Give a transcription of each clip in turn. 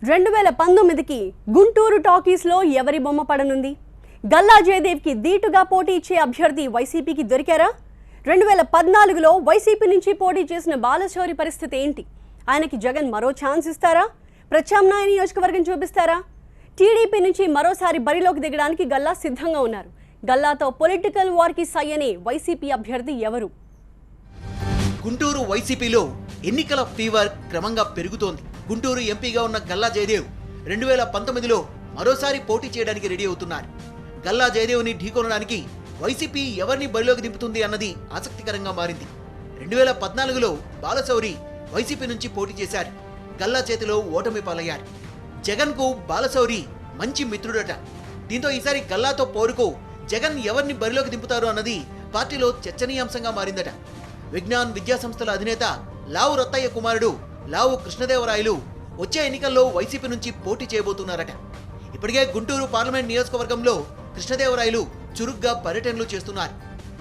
2019కి గుంటూరు టాకీస్లో ఎవరి బొమ్మ పడనుంది? గల్లా జయదేవ్కి దీటుగా పోటీ ఇచ్చే అభ్యర్థి వైసీపీకి దొరికారా? 2014లో వైసీపీ నుంచి పోటీ చేసిన బాలశౌరి పరిస్థితి ఏంటి? ఆయనకి జగన్ మరో ఛాన్స్ ఇస్తారా? ప్రత్యామ్నాయ నియోజకవర్గం చూపిస్తారా? టీడీపీ నుంచి మరోసారి బరిలోకి దిగడానికి గల్లా సిద్ధంగా ఉన్నారు. గల్లాతో పొలిటికల్ వార్కి సై అనే వైసీపీ అభ్యర్థి ఎవరు? గుంటూరు వైసీపీలో ఎన్నికల ఫీవర్ క్రమంగా పెరుగుతోంది. గుంటూరు ఎంపీగా ఉన్న గల్లా జయదేవ్ 2019లో మరోసారి పోటీ చేయడానికి రెడీ అవుతున్నారు. గల్లా జయదేవ్ని ఢీకొనడానికి వైసీపీ ఎవరిని బరిలోకి దింపుతుంది అన్నది ఆసక్తికరంగా మారింది. 2014లో బాలశౌరి వైసీపీ నుంచి పోటీ చేశారు. గల్లా చేతిలో ఓటమి పాలయ్యారు. జగన్కు బాలశౌరి మంచి మిత్రుడట. దీంతో ఈసారి గల్లాతో పోరుకు జగన్ ఎవరిని బరిలోకి దింపుతారు అన్నది పార్టీలో చర్చనీయాంశంగా మారిందట. విజ్ఞాన్ విద్యాసంస్థల అధినేత లావు రత్తయ్య కుమారుడు లావు కృష్ణదేవరాయలు వచ్చే ఎన్నికల్లో వైసీపీ నుంచి పోటీ చేయబోతున్నారట. ఇప్పటికే గుంటూరు పార్లమెంట్ నియోజకవర్గంలో కృష్ణదేవరాయలు చురుగ్గా పర్యటనలు చేస్తున్నారు.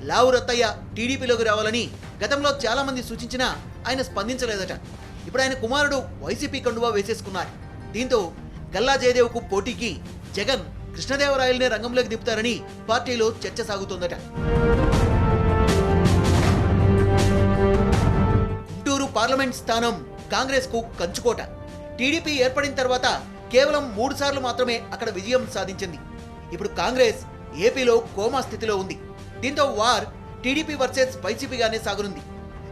లావు రత్తయ్య టీడీపీలోకి రావాలని గతంలో చాలా మంది సూచించినా ఆయన స్పందించలేదట. ఇప్పుడు ఆయన కుమారుడు వైసీపీ కండువా వేసేసుకున్నారు. దీంతో గల్లా జయదేవ్కు పోటీకి జగన్ కృష్ణదేవరాయలనే రంగంలోకి దింపుతారని పార్టీలో చర్చ సాగుతోందట. గుంటూరు పార్లమెంట్ స్థానం కాంగ్రెస్ కు కంచుకోట. టీడీపీ ఏర్పడిన తర్వాత కేవలం 3 సార్లు మాత్రమే అక్కడ విజయం సాధించింది. ఇప్పుడు కాంగ్రెస్ ఏపీలో కోమా స్థితిలో ఉంది. దీంతో వార్ టీడీపీ వర్సెస్ వైసీపీగానే సాగునుంది.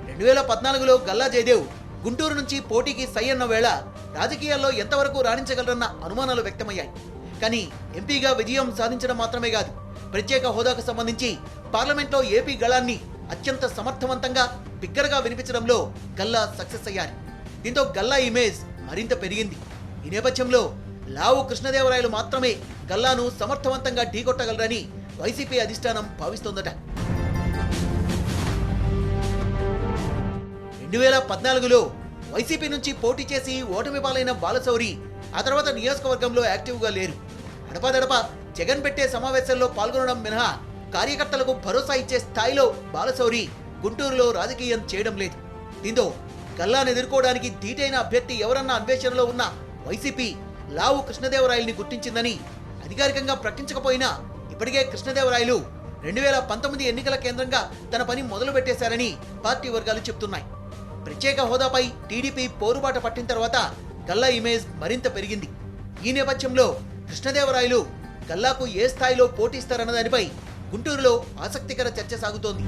2014లో గల్లా జయదేవ్ గుంటూరు నుంచి పోటీకి సై అన్న వేళ రాజకీయాల్లో ఎంతవరకు రాణించగలరన్న అనుమానాలు వ్యక్తమయ్యాయి. కానీ ఎంపీగా విజయం సాధించడం మాత్రమే కాదు, ప్రత్యేక హోదాకు సంబంధించి పార్లమెంట్లో ఏపీ గళాన్ని అత్యంత సమర్థవంతంగా బిగ్గరగా వినిపించడంలో గల్లా సక్సెస్ అయ్యారు. దీంతో గల్లా ఇమేజ్ మరింత పెరిగింది. ఈ నేపథ్యంలో లావు కృష్ణదేవరాయలు మాత్రమే గల్లాను సమర్థవంతంగా ఢీకొట్టగలరని వైసీపీ అధిష్టానం భావిస్తోందట. 2014లో వైసీపీ నుంచి పోటీ చేసి ఓటమి పాలైన బాలశౌరి ఆ తర్వాత నియోజకవర్గంలో యాక్టివ్గా లేరు. అడపాదడపా జగన్ పెట్టే సమావేశాల్లో పాల్గొనడం మినహా కార్యకర్తలకు భరోసా ఇచ్చే స్థాయిలో బాలశౌరి గుంటూరులో రాజకీయం చేయడం లేదు. దీంతో గల్లాను ఎదుర్కోవడానికి ధీటైన అభ్యర్థి ఎవరన్న అన్వేషణలో ఉన్న వైసీపీ లావు కృష్ణదేవరాయల్ని గుర్తించిందని అధికారికంగా ప్రకటించకపోయినా ఇప్పటికే కృష్ణదేవరాయలు 2019 ఎన్నికల కేంద్రంగా తన పని మొదలు పెట్టేశారని పార్టీ వర్గాలు చెబుతున్నాయి. ప్రత్యేక హోదాపై టీడీపీ పోరుబాట పట్టిన తర్వాత గల్లా ఇమేజ్ మరింత పెరిగింది. ఈ నేపథ్యంలో కృష్ణదేవరాయలు గల్లాకు ఏ స్థాయిలో పోటీస్తారన్న దానిపై గుంటూరులో ఆసక్తికర చర్చ సాగుతోంది.